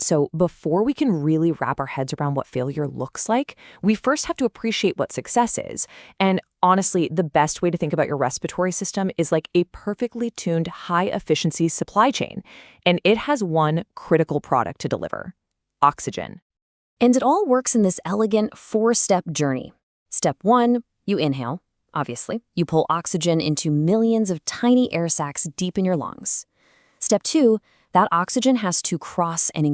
So before we can really wrap our heads around what failure looks like, we first have to appreciate what success is. And honestly, the best way to think about your respiratory system is like a perfectly tuned, high-efficiency supply chain. And it has one critical product to deliver: oxygen. And it all works in this elegant four-step journey. Step 1, you inhale. Obviously, you pull oxygen into millions of tiny air sacs deep in your lungs. Step 2, that oxygen has to cross an